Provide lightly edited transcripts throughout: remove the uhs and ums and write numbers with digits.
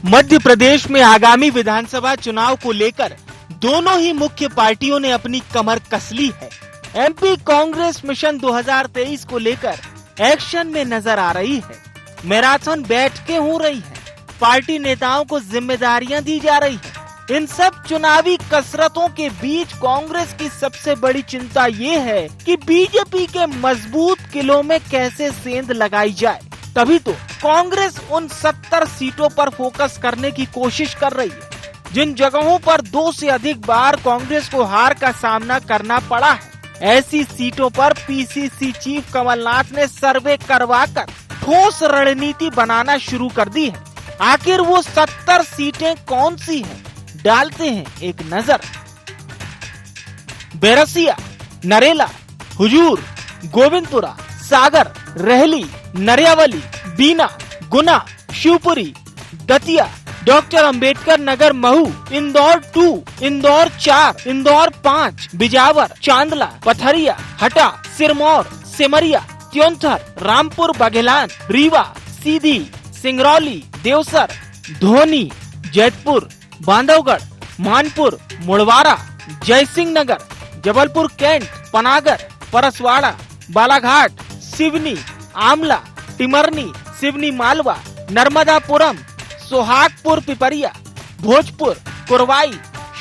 मध्य प्रदेश में आगामी विधानसभा चुनाव को लेकर दोनों ही मुख्य पार्टियों ने अपनी कमर कस ली है। एमपी कांग्रेस मिशन 2023 को लेकर एक्शन में नजर आ रही है। मैराथन बैठकें हो रही हैं, पार्टी नेताओं को जिम्मेदारियां दी जा रही है। इन सब चुनावी कसरतों के बीच कांग्रेस की सबसे बड़ी चिंता ये है कि बीजेपी के मजबूत किलों में कैसे सेंध लगाई जाए। तभी तो कांग्रेस उन 70 सीटों पर फोकस करने की कोशिश कर रही है जिन जगहों पर 2 से अधिक बार कांग्रेस को हार का सामना करना पड़ा है। ऐसी सीटों पर पीसीसी चीफ कमलनाथ ने सर्वे करवाकर ठोस रणनीति बनाना शुरू कर दी है। आखिर वो 70 सीटें कौन सी हैं? डालते हैं एक नजर। बैरसिया, नरेला, हुजूर, गोविंदपुरा, सागर, रेहली, नरियावली, बीना, गुना, शिवपुरी, दतिया, डॉक्टर अंबेडकर नगर महू, इंदौर 2, इंदौर 4, इंदौर 5, बिजावर, चांदला, पथरिया, हटा, सिरमौर, सिमरिया, त्योंथर, रामपुर बघेलान, रीवा, सीधी, सिंगरौली, देवसर, धोनी, जैतपुर, बांधवगढ़, मानपुर, मुड़वारा, जयसिंह नगर, जबलपुर कैंट, पनागर, परसवाड़ा, बालाघाट, सिवनी, आमला, टिमरनी, सिवनी मालवा, नर्मदापुरम, सोहागपुर पिपरिया, भोजपुर, कुरवाई,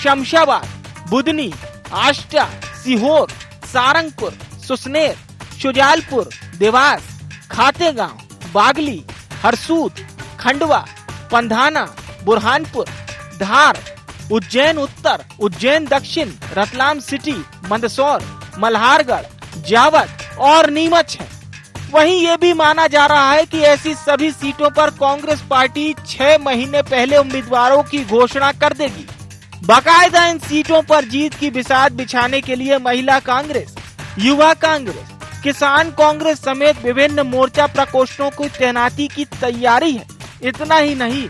शमशाबाद, बुदनी, आष्टा, सीहोर, सारंगपुर, सुसनेर, शुजालपुर, देवास, खातेगांव, बागली, हरसूद, खंडवा, पंधाना, बुरहानपुर, धार, उज्जैन उत्तर, उज्जैन दक्षिण, रतलाम सिटी, मंदसौर, मल्हारगढ़, जावद और नीमच है। वहीं ये भी माना जा रहा है कि ऐसी सभी सीटों पर कांग्रेस पार्टी 6 महीने पहले उम्मीदवारों की घोषणा कर देगी। बाकायदा इन सीटों पर जीत की बिसात बिछाने के लिए महिला कांग्रेस, युवा कांग्रेस, किसान कांग्रेस समेत विभिन्न मोर्चा प्रकोष्ठों की तैनाती की तैयारी है। इतना ही नहीं,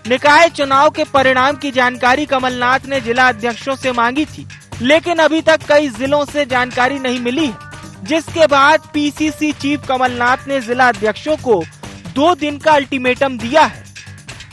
निकाय चुनाव के परिणाम की जानकारी कमलनाथ ने जिला अध्यक्षों से मांगी थी, लेकिन अभी तक कई जिलों से जानकारी नहीं मिली है, जिसके बाद पीसीसी चीफ कमलनाथ ने जिला अध्यक्षों को 2 दिन का अल्टीमेटम दिया है।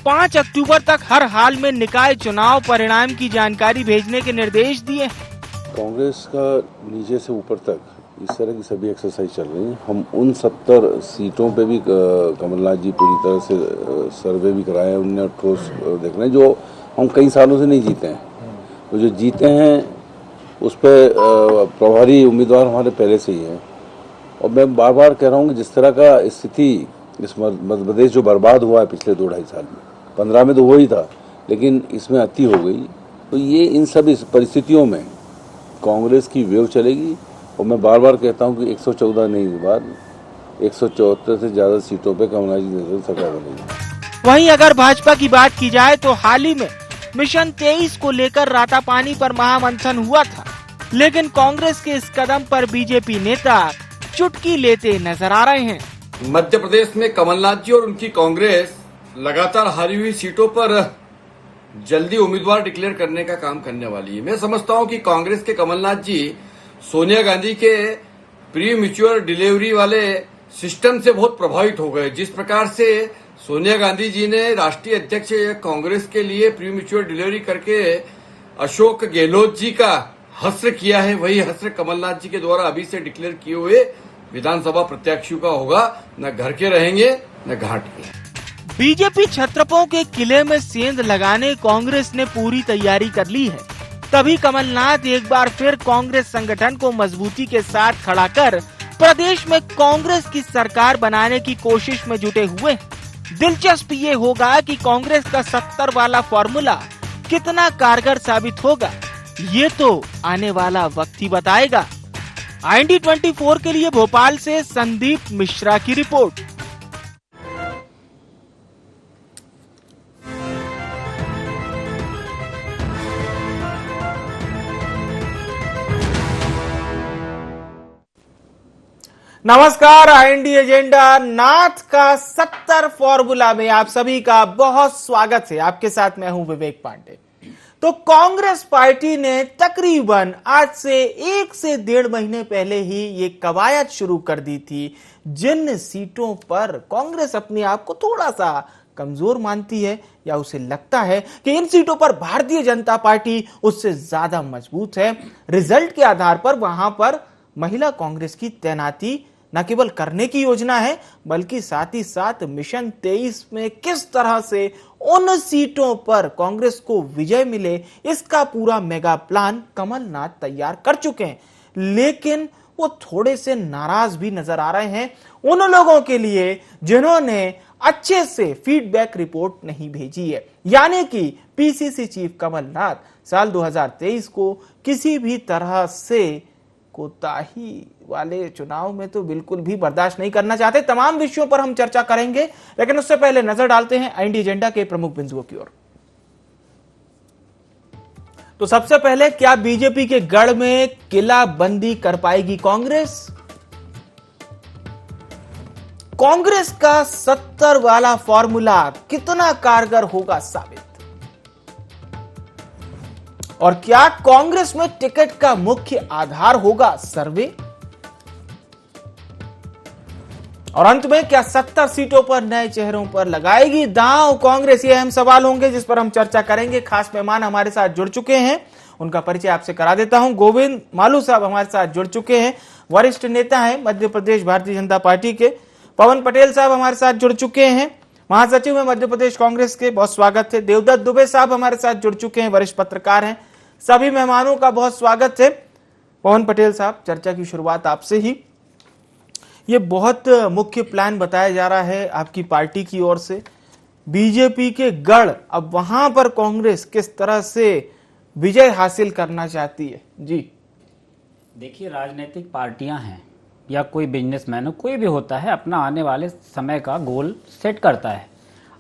5 अक्टूबर तक हर हाल में निकाय चुनाव परिणाम की जानकारी भेजने के निर्देश दिए हैं। कांग्रेस का नीचे से ऊपर तक इस तरह की सभी एक्सरसाइज चल रही है। हम उन 70 सीटों पे भी कमलनाथ जी पूरी तरह से सर्वे भी कराए, उनने ठोस देखना है जो हम कई सालों से नहीं जीते हैं। तो जो जीते हैं उस पर प्रभारी उम्मीदवार हमारे पहले से ही है। और मैं बार बार कह रहा हूँ कि जिस तरह का स्थिति इस मध्य प्रदेश जो बर्बाद हुआ है पिछले 2-2.5 साल में, 15 में तो वो ही था, लेकिन इसमें अति हो गई। तो ये इन सब इस परिस्थितियों में कांग्रेस की वेव चलेगी। और मैं बार बार कहता हूँ कि 114 नहीं, इस बार 174 से ज्यादा सीटों पे कमलनाथ जी ने सरकार बनेगी। वहीं अगर भाजपा की बात की जाए तो हाल ही में मिशन 23 को लेकर रातापानी पर महामंथन हुआ था, लेकिन कांग्रेस के इस कदम पर बीजेपी नेता चुटकी लेते नजर आ रहे हैं। मध्य प्रदेश में कमलनाथ जी और उनकी कांग्रेस लगातार हारी हुई सीटों पर जल्दी उम्मीदवार डिक्लेयर करने का काम करने वाली है। मैं समझता हूं कि कांग्रेस के कमलनाथ जी सोनिया गांधी के प्री मैच्योर डिलीवरी वाले सिस्टम से बहुत प्रभावित हो गए। जिस प्रकार से सोनिया गांधी जी ने राष्ट्रीय अध्यक्ष कांग्रेस के लिए प्री मैच्योर डिलीवरी करके अशोक गहलोत जी का हस्र किया है, वही हस्र कमलनाथ जी के द्वारा अभी से डिक्लेयर किए हुए विधानसभा प्रत्याशियों का होगा। न घर के रहेंगे न घाट के। बीजेपी छत्रपों के किले में सेंध लगाने कांग्रेस ने पूरी तैयारी कर ली है। तभी कमलनाथ एक बार फिर कांग्रेस संगठन को मजबूती के साथ खड़ा कर प्रदेश में कांग्रेस की सरकार बनाने की कोशिश में जुटे हुए हैं। दिलचस्प ये होगा कि कांग्रेस का 70 वाला फॉर्मूला कितना कारगर साबित होगा, ये तो आने वाला वक्त ही बताएगा। IND 24 के लिए भोपाल से संदीप मिश्रा की रिपोर्ट। नमस्कार, IND एजेंडा नाथ का 70 फॉर्मूला में आप सभी का बहुत स्वागत है। आपके साथ मैं हूं विवेक पांडे। तो कांग्रेस पार्टी ने तकरीबन आज से 1 से 1.5 महीने पहले ही ये कवायद शुरू कर दी थी, जिन सीटों पर कांग्रेस अपने आप को थोड़ा सा कमजोर मानती है या उसे लगता है कि इन सीटों पर भारतीय जनता पार्टी उससे ज्यादा मजबूत है। रिजल्ट के आधार पर वहां पर महिला कांग्रेस की तैनाती न केवल करने की योजना है बल्कि साथ ही साथ मिशन 23 में किस तरह से उन सीटों पर कांग्रेस को विजय मिले इसका पूरा मेगा प्लान कमलनाथ तैयार कर चुके हैं। लेकिन वो थोड़े से नाराज भी नजर आ रहे हैं उन लोगों के लिए जिन्होंने अच्छे से फीडबैक रिपोर्ट नहीं भेजी है, यानी कि पीसीसी चीफ कमलनाथ साल 2023 को किसी भी तरह से कोताही वाले चुनाव में तो बिल्कुल भी बर्दाश्त नहीं करना चाहते। तमाम विषयों पर हम चर्चा करेंगे, लेकिन उससे पहले नजर डालते हैं आईएनडी एजेंडा के प्रमुख बिंदुओं की ओर। तो सबसे पहले, क्या बीजेपी के गढ़ में किला बंदी कर पाएगी कांग्रेस? कांग्रेस का 70 वाला फॉर्मूला कितना कारगर होगा साबित? और क्या कांग्रेस में टिकट का मुख्य आधार होगा सर्वे? और अंत में, क्या 70 सीटों पर नए चेहरों पर लगाएगी दांव कांग्रेस? ये अहम सवाल होंगे जिस पर हम चर्चा करेंगे। खास मेहमान हमारे साथ जुड़ चुके हैं, उनका परिचय आपसे करा देता हूं। गोविंद मालू साहब हमारे साथ जुड़ चुके हैं, वरिष्ठ नेता हैं मध्य प्रदेश भारतीय जनता पार्टी के। पवन पटेल साहब हमारे साथ जुड़ चुके हैं, महासचिव है मध्य प्रदेश कांग्रेस के, बहुत स्वागत है। देवदत्त दुबे साहब हमारे साथ जुड़ चुके हैं, वरिष्ठ पत्रकार हैं। सभी मेहमानों का बहुत स्वागत है। पवन पटेल साहब, चर्चा की शुरुआत आपसे ही। ये बहुत मुख्य प्लान बताया जा रहा है आपकी पार्टी की ओर से, बीजेपी के गढ़, अब वहां पर कांग्रेस किस तरह से विजय हासिल करना चाहती है? जी देखिए, राजनीतिक पार्टियां हैं या कोई बिजनेसमैन हो, कोई भी होता है, अपना आने वाले समय का गोल सेट करता है।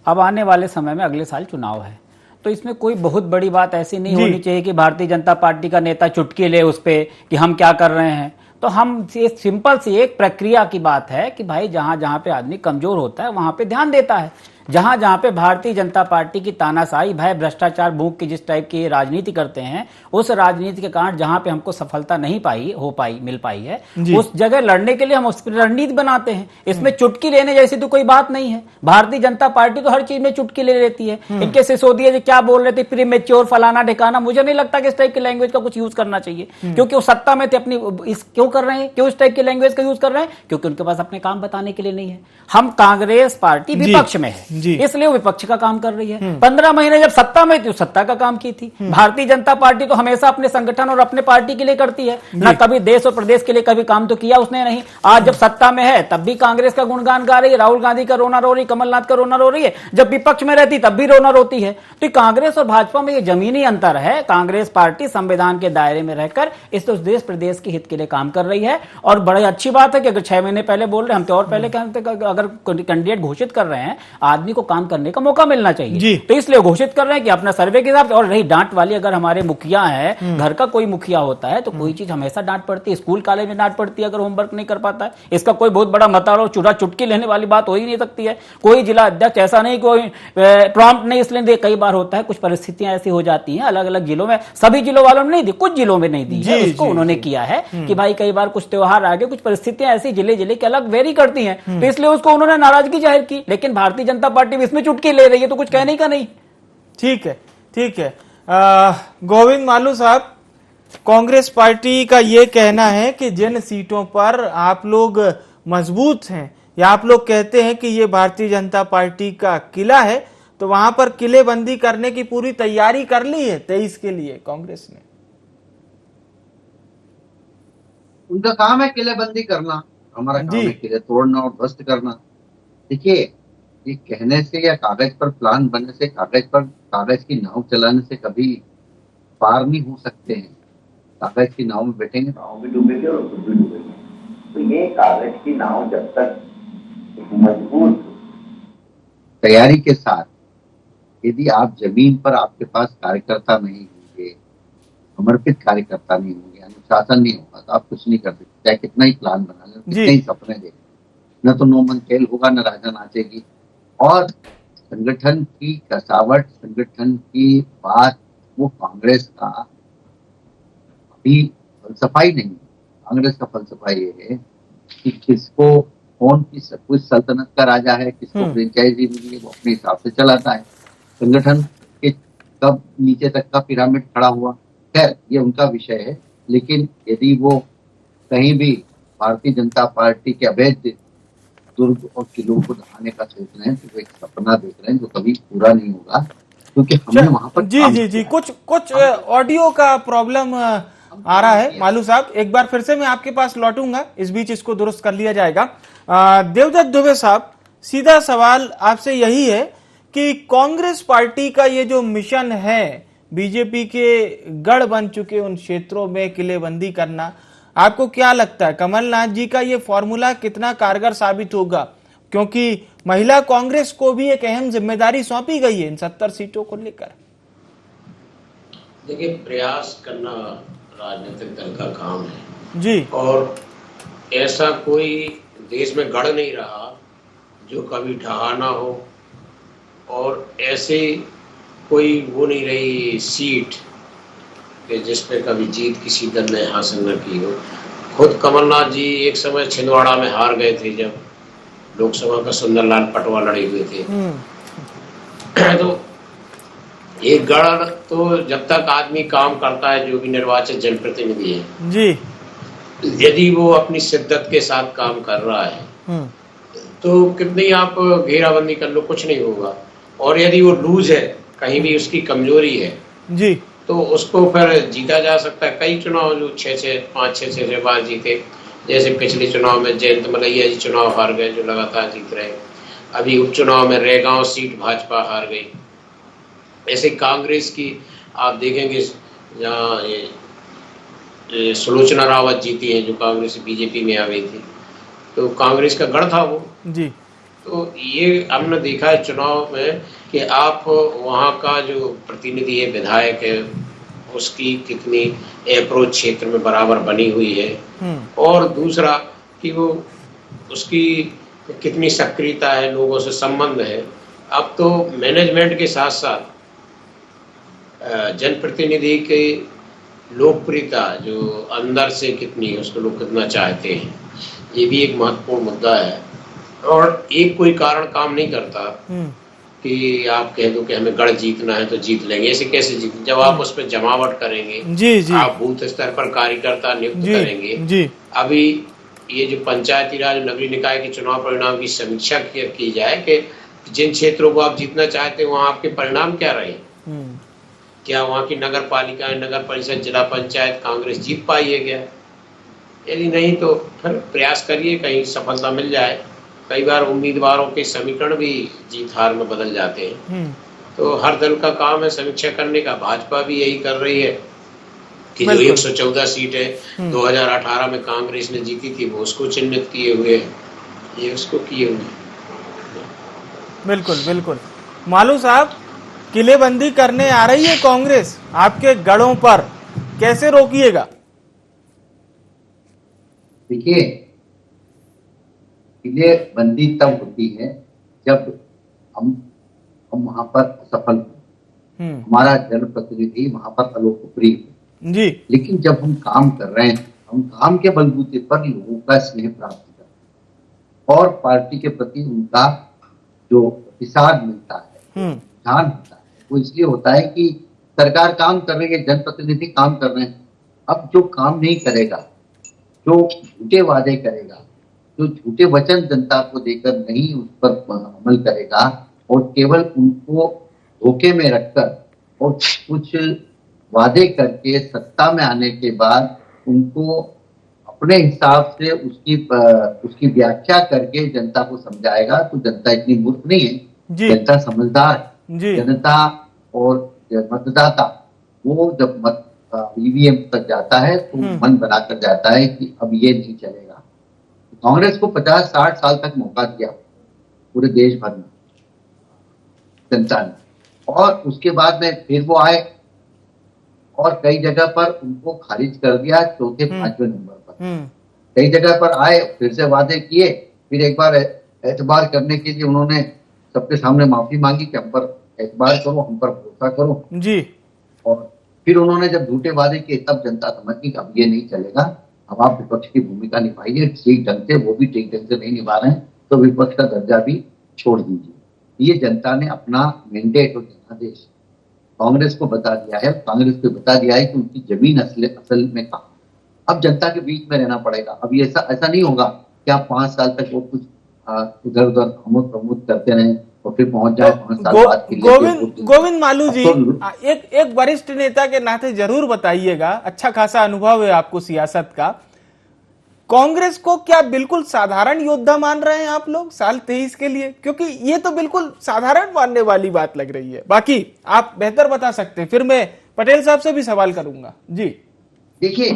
अब आने वाले समय में अगले साल चुनाव है, तो इसमें कोई बहुत बड़ी बात ऐसी नहीं होनी चाहिए कि भारतीय जनता पार्टी का नेता चुटकी ले उस पे कि हम क्या कर रहे हैं। तो हम ये सिंपल सी एक प्रक्रिया की बात है कि भाई जहां जहां पे आदमी कमजोर होता है वहां पे ध्यान देता है। जहां जहां पे भारतीय जनता पार्टी की तानाशाही, भय, भ्रष्टाचार, भूख की जिस टाइप की राजनीति करते हैं, उस राजनीति के कारण जहां पे हमको सफलता नहीं मिल पाई है, उस जगह लड़ने के लिए हम उस पर रणनीति बनाते हैं। इसमें चुटकी लेने जैसी तो कोई बात नहीं है। भारतीय जनता पार्टी तो हर चीज में चुटकी ले लेती है। इनके सिसोदिया जी क्या बोल रहे थे, प्रीमेच्योर, फलाना ढिकाना, मुझे नहीं लगता कि इस टाइप की लैंग्वेज का कुछ यूज करना चाहिए, क्योंकि वो सत्ता में थे। अपनी क्यों कर रहे हैं, क्यों इस टाइप की लैंग्वेज का यूज कर रहे हैं? क्योंकि उनके पास अपने काम बताने के लिए नहीं है। हम कांग्रेस पार्टी विपक्ष में है, इसलिए वो विपक्ष का काम कर रही है। 15 महीने जब सत्ता में थी, सत्ता का काम की थी। भारतीय जनता पार्टी तो हमेशा अपने संगठन और अपने पार्टी के लिए करती है ना, कभी देश और प्रदेश के लिए कभी काम तो किया उसने नहीं। आज जब सत्ता में है तब भी कांग्रेस का गुणगान गा रही है, राहुल गांधी का रोना रो रही, कमलनाथ का रोना रो रही है। जब विपक्ष में रहती तब भी रोना रोती है। तो कांग्रेस और भाजपा में ये जमीनी अंतर है। कांग्रेस पार्टी संविधान के दायरे में रहकर इस देश प्रदेश के हित के लिए काम कर रही है। और बड़ी अच्छी बात है कि अगर 6 महीने पहले बोल रहे, हम तो और पहले कहते, अगर कैंडिडेट घोषित कर रहे हैं, आदमी को काम करने का मौका मिलना चाहिए। तो इसलिए घोषित कर रहे हैं कि अपना सर्वे के हिसाब से। और रही डांट वाली, अगर हमारे मुखिया है, घर का कोई मुखिया होता है तो कोई चीज हमेशा डांट पड़ती है, स्कूल कॉलेज में डांट पड़ती है अगर होमवर्क नहीं कर पाता है। इसका कोई बहुत बड़ा मतारो चुटकी लेने वाली बात हो ही नहीं सकती है। कोई जिला अध्यक्ष ऐसा नहीं, कोई प्रॉम्प्ट नहीं इसलिए दे। कई बार होता है, कुछ परिस्थितियां ऐसी हो जाती हैं अलग अलग जिलों में, सभी जिलों वालों ने नहीं दी, कुछ जिलों में नहीं दी है, उसको उन्होंने किया है कि भाई कई बार कुछ त्योहार आ गए, कुछ परिस्थितियां ऐसी जिले जिले के अलग वेरी करती हैं, तो इसलिए उसको उन्होंने नाराजगी जाहिर की। लेकिन भारतीय जनता पार्टी भी इसमें चुटकी ले रही है, तो कुछ कहने का नहीं। ठीक है, ठीक है। गोविंद मालू साहब, कांग्रेस पार्टी का यह कहना है कि जिन सीटों पर आप लोग मजबूत हैं या आप लोग कहते हैं कि ये भारतीय जनता पार्टी का किला है, तो वहां पर किलेबंदी करने की पूरी तैयारी कर ली है 23 के लिए कांग्रेस ने। उनका काम है किलेबंदी करना, हमारा काम है किले तोड़ना और ध्वस्त करना। देखिए, ये कहने से या कागज पर प्लान बनने से, कागज की नाव चलाने से कभी पार नहीं हो सकते हैं। कागज की नाव में बैठेंगे, नाव भी डूबेगी और खुद भी डूबेगी। तो ये कागज की नाव जब तक मजबूत तैयारी के साथ, यदि आप जमीन पर आपके पास कार्यकर्ता नहीं होंगे, समर्पित कार्यकर्ता नहीं होंगे, अनुशासन नहीं होगा, तो आप कुछ नहीं कर सकते, चाहे कितना ही प्लान बना ले, कितने ही सपने देखें, न तो नो मन खेल होगा, न राजा नाचेगी। और संगठन की कसावट, संगठन की बात, वो कांग्रेस का अभी फलसफा ही नहीं है। कांग्रेस का फलसफा ये है कि किसको कौन किस कुछ सल्तनत का राजा है, किसको फ्रेंचाइजी मिली है, वो अपने हिसाब से चलाता है। संगठन के कब नीचे तक का पिरामिड खड़ा हुआ, खैर ये उनका विषय है। लेकिन यदि वो कहीं भी भारतीय जनता पार्टी के अवैध दुर्ग और किलों को ढहाने का सोच रहे हैं तो वो एक सपना देख रहे हैं जो कभी पूरा नहीं होगा, क्योंकि हमने वहां पर जी कुछ ऑडियो का प्रॉब्लम आ रहा है मालू साहब। एक बार फिर से मैं आपके पास लौटूंगा, इस बीच इसको दुरुस्त कर लिया जाएगा। देवदत्त दुबे साहब, सीधा सवाल आपसे यही है कि कांग्रेस पार्टी का ये जो मिशन है, बीजेपी के गढ़ बन चुके उन क्षेत्रों में किलेबंदी करना, आपको क्या लगता है कमलनाथ जी का ये फॉर्मूला कितना कारगर साबित होगा? क्योंकि महिला कांग्रेस को भी एक अहम जिम्मेदारी सौंपी गई है इन 70 सीटों को लेकर। देखिए, प्रयास करना राजनीतिक दल का काम है जी, और ऐसा कोई देश में गढ़ नहीं रहा जो कभी ढहा ना हो, और ऐसे कोई वो नहीं रही सीट कि जिस पे कभी जीत किसी दल ने हासिल न की हो। खुद कमलनाथ जी एक समय छिंदवाड़ा में हार गए थे जब लोकसभा का सुंदरलाल पटवा लड़े हुए थे। तो एक गढ़ तो जब तक आदमी काम करता है, जो भी निर्वाचित जनप्रतिनिधि है जी, यदि वो अपनी शिद्दत के साथ काम कर रहा है तो कितनी आप घेराबंदी कर लो, कुछ नहीं होगा। और यदि वो लूज है, कहीं भी उसकी कमजोरी है जी, तो उसको फिर जीता जा सकता है। कई चुनाव जो 5-6 बार जीते, जैसे पिछले चुनाव में जयंत मलैया जी चुनाव हार गए जो लगातार जीत रहे। अभी उपचुनाव में रेगांव सीट भाजपा हार गई। ऐसे कांग्रेस की आप देखेंगे जहाँ सुलोचना रावत जीती है जो कांग्रेस बीजेपी में आ गई थी, तो कांग्रेस का गढ़ था वो जी। तो ये हमने देखा है चुनाव में कि आप वहाँ का जो प्रतिनिधि है, विधायक है, उसकी कितनी अप्रोच क्षेत्र में बराबर बनी हुई है, और दूसरा कि वो उसकी कितनी सक्रियता है, लोगों से संबंध है। अब तो मैनेजमेंट के साथ साथ जनप्रतिनिधि की लोकप्रियता जो अंदर से कितनी है, उसको लोग कितना चाहते हैं, ये भी एक महत्वपूर्ण मुद्दा है। और एक कोई कारण काम नहीं करता कि आप कह दो कि हमें गढ़ जीतना है तो जीत लेंगे। ऐसे कैसे जीत, जब आप उस पर जमावट करेंगे जी। आप बूथ स्तर पर कार्यकर्ता नियुक्त करेंगे जी। अभी ये जो पंचायती राज नगरीय निकाय के चुनाव परिणाम की समीक्षा की जाए कि जिन क्षेत्रों को आप जीतना चाहते हैं वहाँ आपके परिणाम क्या रहे, क्या वहाँ की नगर पालिकाएं, नगर परिषद, जिला पंचायत कांग्रेस जीत पाई है क्या? यदि नहीं तो फिर प्रयास करिए, कहीं सफलता मिल जाए। कई बार उम्मीदवारों के समीकरण भी जीत हार में बदल जाते हैं, तो हर दल का काम है समीक्षा करने का। भाजपा भी यही कर रही है कि जो 114 सीट है 2018 में कांग्रेस ने जीती थी, वो उसको चिन्हित किए हुए हैं, ये उसको किए हुए। बिल्कुल बिल्कुल। मालू साहब, किलेबंदी करने आ रही है कांग्रेस आपके गढ़ों पर, कैसे रोकिएगा? देखिए, किलेबंदी तब होती है जब हम वहां पर असफल हो, हमारा जनप्रतिनिधि वहां पर अलोकप्रिय हो जी। लेकिन जब हम काम कर रहे हैं, हम काम के बलबूते पर लोगों का स्नेह प्राप्त करते हैं और पार्टी के प्रति उनका जो प्रतिसाद मिलता है, ध्यान होता है, वो इसलिए होता है कि सरकार काम कर रही है, जनप्रतिनिधि काम कर रहे हैं। अब जो काम नहीं करेगा, जो झूठे वादे करेगा, जो झूठे वचन जनता को देकर नहीं उस पर अमल करेगा और केवल उनको धोखे में रखकर और कुछ वादे करके सत्ता में आने के बाद उनको अपने हिसाब से उसकी व्याख्या करके जनता को समझाएगा, तो जनता इतनी मूर्ख नहीं है, जनता समझदार है। जनता और मतदाता वो जब ईवीएम तक जाता है तो मन बनाकर जाता है कि अब ये नहीं चलेगा। कांग्रेस को 50-60 साल तक मौका दिया पूरे देश भर में जनता ने, और उसके बाद में फिर वो आए और कई जगह पर उनको खारिज कर दिया, चौथे 5वें नंबर पर। कई जगह पर आए, फिर से वादे किए, फिर एक बार एतबार करने के लिए उन्होंने सबके सामने माफी मांगी कि हम पर एतबार करो, हम पर भरोसा करो जी। और फिर उन्होंने जब झूठे वादे किए तब जनता समझ गई कि अब ये नहीं चलेगा, अब आप विपक्ष की भूमिका निभाइए ठीक ढंग से, वो भी ठीक ढंग से नहीं निभा रहे हैं तो विपक्ष का दर्जा भी छोड़ दीजिए। ये जनता ने अपना मैंडेट और जनादेश कांग्रेस को बता दिया है, कांग्रेस को बता दिया है कि उनकी जमीन असल में कहाँ। अब जनता के बीच में रहना पड़ेगा। अब ये ऐसा नहीं होगा कि आप 5 साल तक वो कुछ इधर उधर अमुद प्रमुद करते रहे और फिर पहुंच जाए 5 साल बाद के लिए। गोविंद मालू जी, एक वरिष्ठ नेता के नाते जरूर बताइएगा, अच्छा खासा अनुभव है आपको सियासत का, कांग्रेस को क्या बिल्कुल साधारण योद्धा मान रहे हैं आप लोग साल 23 के लिए? क्योंकि ये तो बिल्कुल साधारण मानने वाली बात लग रही है। बाकी आप बेहतर बता सकते हैं, फिर मैं पटेल साहब से भी सवाल करूंगा जी। देखिए,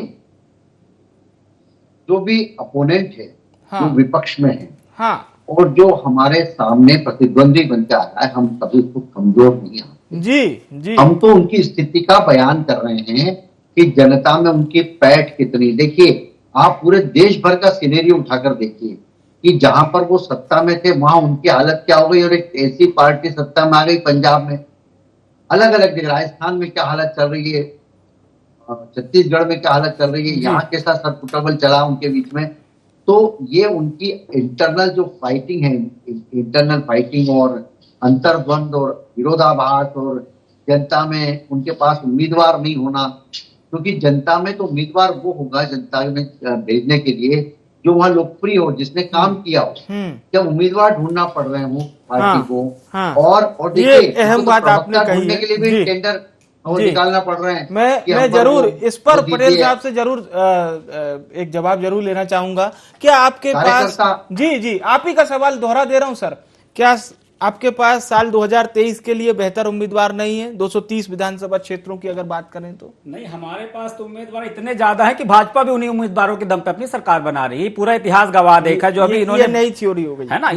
जो भी अपोनेंट है, जो विपक्ष में है, और जो हमारे सामने प्रतिद्वंदी बन के आ रहा है, हम कभी उसको कमजोर नहीं आते जी। हम तो उनकी स्थिति का बयान कर रहे हैं कि जनता में उनकी पैठ कितनी। देखिए, आप पूरे देश भर का सिनेरियो उठाकर देखिए कि जहां पर वो सत्ता में थे वहां उनकी हालत क्या हो गई, और एक ऐसी पार्टी सत्ता में आ गई पंजाब में, अलग अलग जगह, राजस्थान में क्या हालत चल रही है, छत्तीसगढ़ में क्या हालत चल रही है, यहाँ कैसा सरपुटबल चला उनके बीच में। तो ये उनकी इंटरनल जो फाइटिंग है, इंटरनल फाइटिंग और अंतर्द्वंद और विरोधाभास, और जनता में उनके पास उम्मीदवार नहीं होना, क्योंकि जनता में तो उम्मीदवार वो होगा जनता में भेजने के लिए जो वहां लोकप्रिय हो, जिसने काम किया हो। जब उम्मीदवार ढूंढना पड़ रहे हो पार्टी को, और देखिए अहम बात आपने कही ढूंढने के लिए भी टेंडर निकालना पड़ रहे हैं। मैं जरूर इस पर पटेल साहब से जरूर एक जवाब जरूर लेना चाहूंगा। क्या आपके पास, जी आप ही का सवाल दोहरा दे रहा हूं सर, क्या आपके पास साल 2023 के लिए बेहतर उम्मीदवार नहीं है? 230 विधानसभा क्षेत्रों की अगर बात करें तो नहीं, हमारे पास तो उम्मीदवार इतने ज्यादा है कि भाजपा भी उन्हीं उम्मीदवारों के दम पे अपनी सरकार बना रही है। पूरा इतिहास गवाह देखा जो अभी इन्होंने नई थ्योरी हो गई है ना,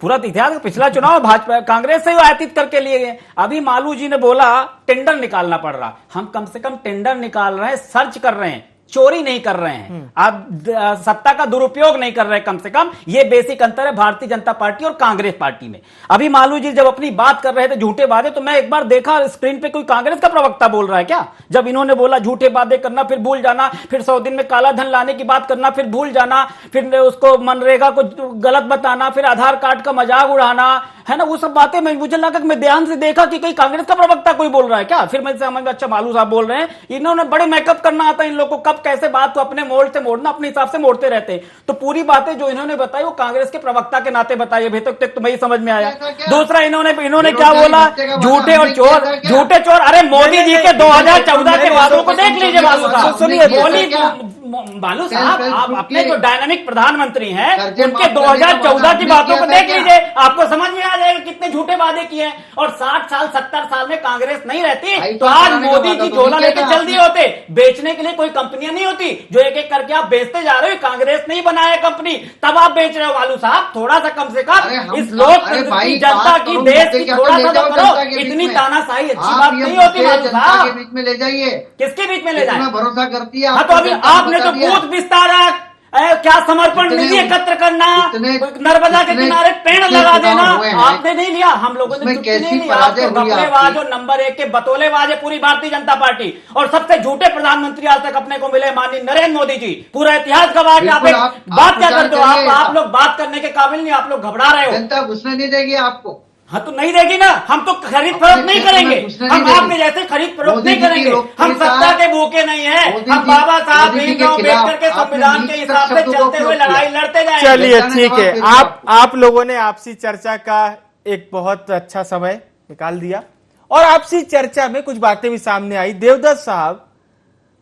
पूरा इतिहास, पिछला चुनाव भाजपा कांग्रेस से आयातित करके लिए गए। अभी मालू जी ने बोला टेंडर निकालना पड़ रहा, हम कम से कम टेंडर निकाल रहे हैं, सर्च कर रहे हैं, चोरी नहीं कर रहे हैं, आप सत्ता का दुरुपयोग नहीं कर रहे हैं। कम से कम ये बेसिक अंतर है भारतीय जनता पार्टी और कांग्रेस पार्टी में। अभी मालू जी जब अपनी बात कर रहे थे झूठे वादे, तो मैं एक बार देखा स्क्रीन पे कोई कांग्रेस का प्रवक्ता बोल रहा है क्या? जब इन्होंने बोला झूठे वादे करना फिर भूल जाना, फिर 100 दिन में काला धन लाने की बात करना फिर भूल जाना, फिर उसको मनरेगा को गलत बताना, फिर आधार कार्ड का मजाक उड़ाना, है ना, वो सब बातें मुझे लगा कि मैं ध्यान से देखा कि कहीं कांग्रेस का प्रवक्ता कोई बोल रहा है क्या। फिर मैं समझ में अच्छा मालू साहब बोल रहे हैं। इन्होंने बड़े मेकअप करना आता है इन लोगों को, कब कैसे बात को अपने मोड़ से मोड़ना, अपने हिसाब से मोड़ते रहते हैं। तो पूरी बातें जो इन्होंने बताई वो कांग्रेस के प्रवक्ता के नाते बताई, अभी तक तो वही समझ में आया। दूसरा इन्होंने क्या बोला, झूठे और चोर, झूठे चोर। अरे मोदी जी के 2014 के वादों को देख लीजिए मालू साहब, मालू साहब आप अपने जो डायनामिक प्रधानमंत्री हैं उनके 2014 की बातों को देख लीजिए, आपको समझ में आ जाएगा कितने झूठे वादे किए हैं। और 60 साल 70 साल में कांग्रेस नहीं रहती तो आज मोदी जी झोला लेके चल दिए होते। बेचने के लिए कोई कंपनियां नहीं होती जो एक एक करके आप बेचते जा रहे हो। कांग्रेस नहीं बनाया कंपनी, तब आप बेच रहे हो। मालू साहब थोड़ा सा कम से कम इस लोकतंत्र की, जनता की, देश की थोड़ा सा तो करो। इतनी तानाशाही अच्छी बात नहीं होती मालू साहब। बीच में ले जाइए, किसके बीच में ले जाए? भरोसा करती है। हाँ तो अभी आपने तो बूथ विस्तारक, क्या समर्पण निधि एकत्र करना, नर्मदा के किनारे पेड़ लगा देना, आपने नहीं लिया, हम लोगों ने नहीं लिया। घपलेबाज और नंबर 1 के बतौलेबाज है पूरी भारतीय जनता पार्टी, और सबसे झूठे प्रधानमंत्री आज तक अपने को मिले माननीय नरेंद्र मोदी जी। पूरा इतिहास गवाह है। आप बात क्या करते हो? आप लोग बात करने के काबिल नहीं, आप लोग घबरा रहे हो। जनता घुसने नहीं देगी आपको। हाँ तो नहीं देगी ना, हम तो खरीद फरोख्त नहीं करेंगे, हम आपके जैसे खरीद फरोख्त नहीं करेंगे। हम सत्ता के भूखे नहीं हैं, हम बाबा साहब भीमराव अम्बेडकर के संविधान के हिसाब से चलते हुए लड़ाई लड़ते जाएंगे। चलिए ठीक है, आप लोगों ने आपसी चर्चा का एक बहुत अच्छा समय निकाल दिया, और आपसी चर्चा में कुछ बातें भी सामने आई। देवदत्त साहब,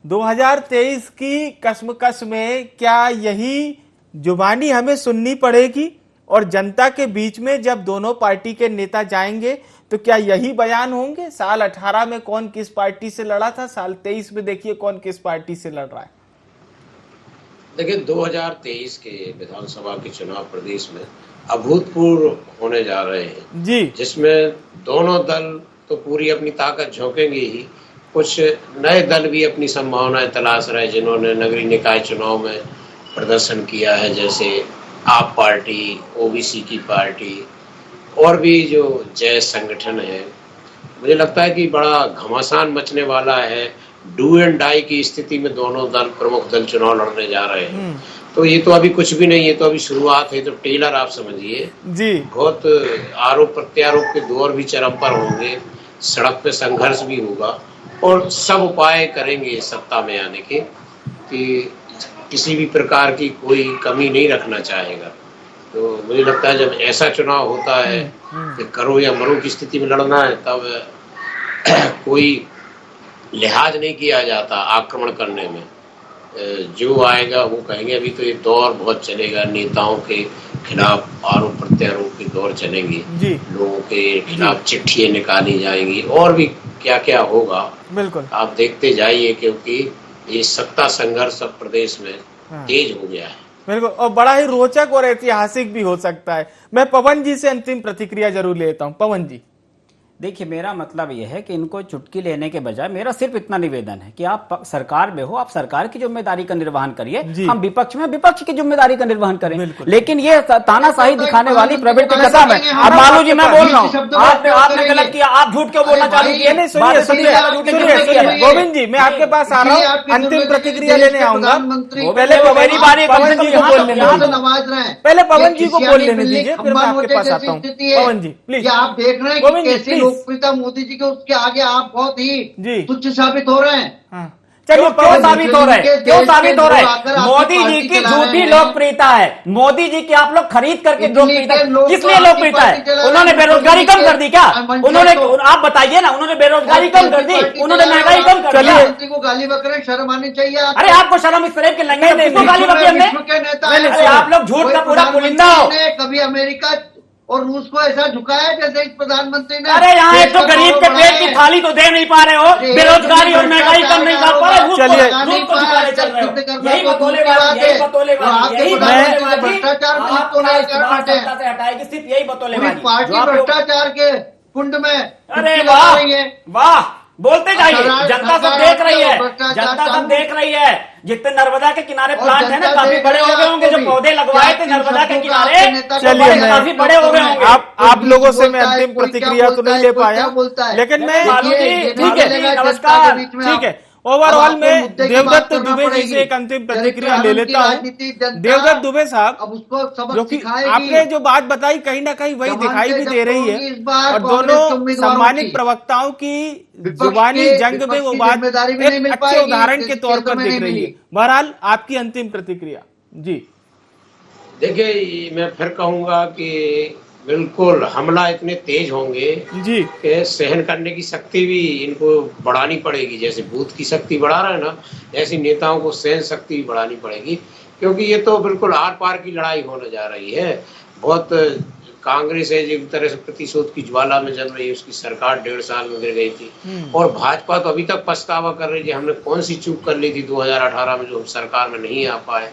2023 की कश्मकश में क्या यही जुबानी हमें सुननी पड़ेगी, और जनता के बीच में जब दोनों पार्टी के नेता जाएंगे तो क्या यही बयान होंगे? साल 18 में कौन किस पार्टी से लड़ा था, साल 23 में देखिए कौन किस पार्टी से लड़ रहा है। देखिए 2023 के विधानसभा के चुनाव प्रदेश में अभूतपूर्व होने जा रहे हैं जी, जिसमें दोनों दल तो पूरी अपनी ताकत झोंकेंगे ही, कुछ नए दल भी अपनी संभावनाएं तलाश रहे जिन्होंने नगरीय निकाय चुनाव में प्रदर्शन किया है, जैसे आप पार्टी, ओबीसी की पार्टी, और भी जो जय संगठन है। मुझे लगता है कि बड़ा घमासान मचने वाला है डू एंड डाई की स्थिति में दोनों दल, प्रमुख दल चुनाव लड़ने जा रहे हैं। तो ये तो अभी कुछ भी नहीं, ये तो अभी शुरुआत है। तो टेलर आप समझिए जी, बहुत आरोप प्रत्यारोप के दौर भी चरम पर होंगे, सड़क पे संघर्ष भी होगा और सब उपाय करेंगे सत्ता में आने के कि किसी भी प्रकार की कोई कमी नहीं रखना चाहेगा। तो मुझे लगता है जब ऐसा चुनाव होता है कि करो या मरो की स्थिति में लड़ना है, तब कोई लिहाज नहीं किया जाता आक्रमण करने में। जो आएगा वो कहेंगे। अभी तो ये दौर बहुत चलेगा, नेताओं के खिलाफ आरोप प्रत्यारोप के दौर चलेंगे, लोगों के खिलाफ चिट्ठियां निकाली जाएंगी और भी क्या क्या होगा, बिल्कुल आप देखते जाइए, क्योंकि ये सत्ता संघर्ष अब प्रदेश में तेज हो गया है। बिल्कुल, और बड़ा ही रोचक और ऐतिहासिक भी हो सकता है। मैं पवन जी से अंतिम प्रतिक्रिया जरूर लेता हूं। पवन जी, देखिए, मेरा मतलब यह है कि इनको चुटकी लेने के बजाय मेरा सिर्फ इतना निवेदन है कि आप सरकार में हो, आप सरकार की जिम्मेदारी का निर्वहन करिए, हम विपक्ष में विपक्ष की जिम्मेदारी का निर्वहन करें। लेकिन ये तानाशाही दिखाने वाली प्रवृत्ति खत्म है। अब मालू जी, मैं बोल रहा हूँ, आपने गलत किया, आप झूठ क्यों बोलना चालू किए? सुनिए गोविंद जी, मैं आपके पास आ रहा हूँ, अंतिम प्रतिक्रिया लेने आऊंगा। पहले मेरी बारी, पवन जी को बोलने दीजिए, पहले पवन जी को बोल लेने दीजिए, फिर मैं आपके पास आता हूँ। पवन जी प्लीज। आप देख रहे हैं गोविंद जी प्लीज। लोकप्रियता मोदी जी के उसके आगे आप बहुत ही तुच्छ साबित हो रहे हैं। चलिए, क्यों साबित हो रहे हैं? क्यों साबित हो रहे हैं? मोदी जी की झूठी लोकप्रियता है। मोदी जी की आप लोग खरीद करके लोकप्रियता, किस लिए लोकप्रियता है? उन्होंने बेरोजगारी कम कर दी क्या? उन्होंने, आप बताइए ना, उन्होंने बेरोजगारी कम कर दी, उन्होंने महंगाई कम कर दी। मंत्री को गाली बकरे, शर्म आनी चाहिए। अरे आपको शर्म इस तरह के लंगे, किसको गाली बकरी हमने? आप लोग झूठ का पूरा पुलिंदा हो। कभी अमेरिका और रूस को ऐसा झुकाया जैसे इस प्रधानमंत्री ने। अरे यहाँ एक तो गरीब के पेट की थाली तो दे नहीं पा रहे हो, बेरोजगारी और महंगाई कम नहीं कर पा रहे, चलिए यही बतौलेबाजी, यही बतौलेबाजी, भ्रष्टाचार हटाएगी, सिर्फ यही बतौलेबाजी। पार्टी भ्रष्टाचार के कुंड में। अरे वाह वाह, बोलते जाइए, जनता सब देख रही है, जनता सब देख रही है। जितने नर्मदा के किनारे प्लांट है ना, काफी बड़े हो गए होंगे। जो पौधे लगवाए थे नर्मदा के किनारे, चलिए काफी बड़े हो गए होंगे। आप लोगों से मैं अंतिम प्रतिक्रिया तो नहीं ले पाया, लेकिन मैं ठीक है, नमस्कार, ठीक है। ओवरऑल में देवदत्त दुबे जी से एक अंतिम प्रतिक्रिया ले लेता हूँ। देवदत्त दुबे साहब, जो कि आपने जो बात बताई कहीं ना कहीं वही दिखाई भी दे रही है, और दोनों सम्मानित प्रवक्ताओं की जुबानी जंग में वो बात एक अच्छे उदाहरण के तौर पर दिख रही है। बहरहाल आपकी अंतिम प्रतिक्रिया जी। देखिए, मैं फिर कहूंगा कि बिल्कुल हमला इतने तेज होंगे जी कि सहन करने की शक्ति भी इनको बढ़ानी पड़ेगी। जैसे बूथ की शक्ति बढ़ा रहे हैं ना, ऐसी नेताओं को सहन शक्ति भी बढ़ानी पड़ेगी, क्योंकि ये तो बिल्कुल आर पार की लड़ाई होने जा रही है। बहुत कांग्रेस है जिस तरह से प्रतिशोध की ज्वाला में जल रही है, उसकी सरकार 1.5 साल में गिर गई थी, और भाजपा तो अभी तक पछतावा कर रही है, हमने कौन सी चूक कर ली थी 2018 में जो हम सरकार में नहीं आ पाए।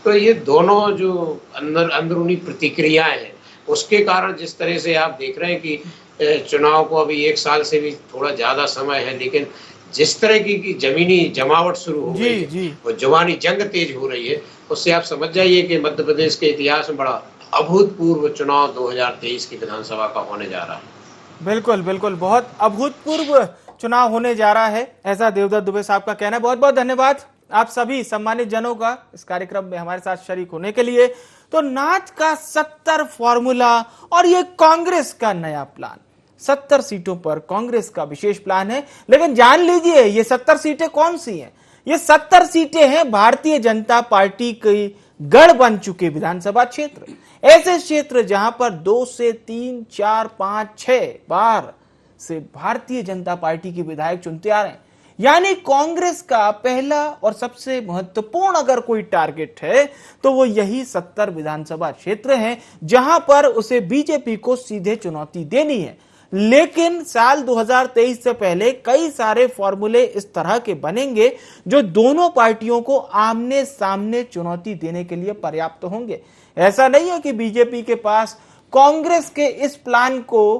तो ये दोनों जो अंदरूनी प्रतिक्रियाएं हैं, उसके कारण जिस तरह से आप देख रहे हैं कि चुनाव को अभी 1 साल से भी थोड़ा ज्यादा समय है, लेकिन जिस तरह की जमीनी जमावट शुरू हो गई है और जवानी जंग तेज हो रही है, उससे आप समझ जाइए कि मध्य प्रदेश के इतिहास में बड़ा अभूतपूर्व चुनाव 2023 की विधानसभा का होने जा रहा है। बिल्कुल बिल्कुल, बहुत अभूतपूर्व चुनाव होने जा रहा है, ऐसा देवदत्त दुबे साहब का कहना है। बहुत बहुत धन्यवाद आप सभी सम्मानित जनों का इस कार्यक्रम में हमारे साथ शरीक होने के लिए। तो नाच का 70 फॉर्मूला और ये कांग्रेस का नया प्लान, 70 सीटों पर कांग्रेस का विशेष प्लान है। लेकिन जान लीजिए ये 70 सीटें कौन सी हैं? ये 70 सीटें हैं भारतीय जनता पार्टी की गढ़ बन चुके विधानसभा क्षेत्र, ऐसे क्षेत्र जहां पर 2 से 3, 4, 5, 6 बार से भारतीय जनता पार्टी के विधायक चुनते आ रहे हैं। यानी कांग्रेस का पहला और सबसे महत्वपूर्ण अगर कोई टारगेट है तो वो यही 70 विधानसभा क्षेत्र हैं, जहां पर उसे बीजेपी को सीधे चुनौती देनी है। लेकिन साल 2023 से पहले कई सारे फॉर्मूले इस तरह के बनेंगे जो दोनों पार्टियों को आमने सामने चुनौती देने के लिए पर्याप्त होंगे। ऐसा नहीं है कि बीजेपी के पास कांग्रेस के इस प्लान को,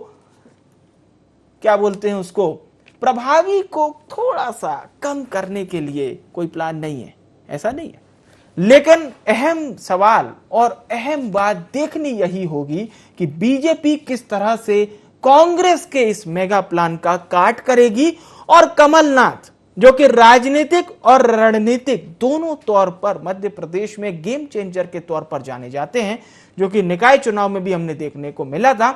क्या बोलते हैं उसको, प्रभावी को थोड़ा सा कम करने के लिए कोई प्लान नहीं है, ऐसा नहीं है। लेकिन अहम सवाल और अहम बात देखनी यही होगी कि बीजेपी किस तरह से कांग्रेस के इस मेगा प्लान का काट करेगी और कमलनाथ जो कि राजनीतिक और रणनीतिक दोनों तौर पर मध्य प्रदेश में गेम चेंजर के तौर पर जाने जाते हैं, जो कि निकाय चुनाव में भी हमने देखने को मिला था,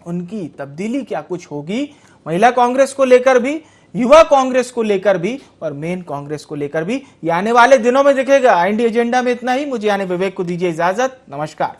उनकी तब्दीली क्या कुछ होगी महिला कांग्रेस को लेकर भी, युवा कांग्रेस को लेकर भी और मेन कांग्रेस को लेकर भी, ये आने वाले दिनों में दिखेगा। इंडी एजेंडा में इतना ही। मुझे यानी विवेक को दीजिए इजाजत। नमस्कार।